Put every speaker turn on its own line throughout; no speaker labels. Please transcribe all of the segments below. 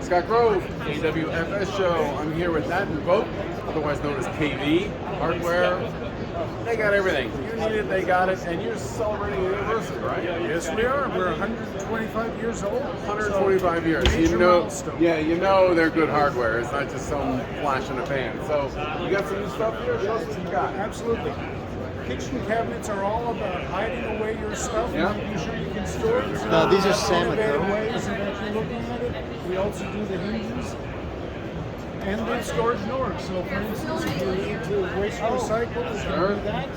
Scott Grove, AWFS show. I'm here with Nat and Vogt, otherwise known as KV Hardware. They got everything. You need it, they got it, and you're celebrating an anniversary, right?
Yes, we are. We're 125 years old.
125 years.
Major milestone.
Yeah, you know they're good hardware. It's not just some flash in the pan. So you got some new stuff here. Show us what you got.
Absolutely. Kitchen cabinets are all about hiding away your stuff
Yeah.
and making sure you can store it.
These are salmon,
Innovative
though.
ways that if you're looking at it. We also do the hinges and the storage doors. So, for instance, if you need to waste recycle, you can
Sure.
do that.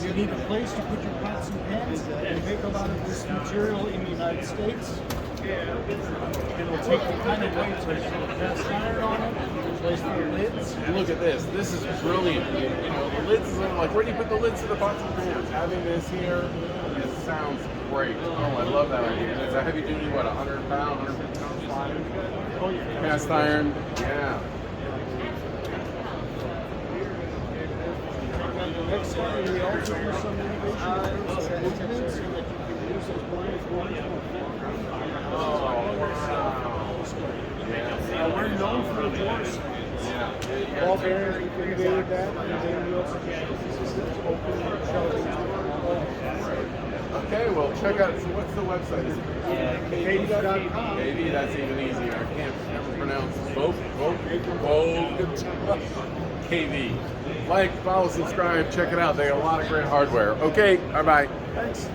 You need a place to put your pots and pans. We make a lot of this material in the United States. It'll take the kind of weight to put cast iron on it, replace the lids.
Look at this. This is brilliant. You know, the lids, like, where do you put the lids to the pots and pans? Having this here, it sounds great. Oh, I love that idea. It's a heavy duty, what, 100 pound, 150 pound slide?
Oh, yeah.
Cast iron, yeah.
Next time, we also do some innovation movements so that you can use those blinds more.
Oh, wow. Yeah.
We're known for the doors.
Yeah.
Ball bearings, we innovated that, and then we also just open shelving.
Okay, well, check out, so what's the website?
KV.com.
Maybe that's even easier. I can't ever pronounce Vogt. KV. Like, follow, subscribe, check it out. They got a lot of great hardware. Okay, bye-bye.
Thanks.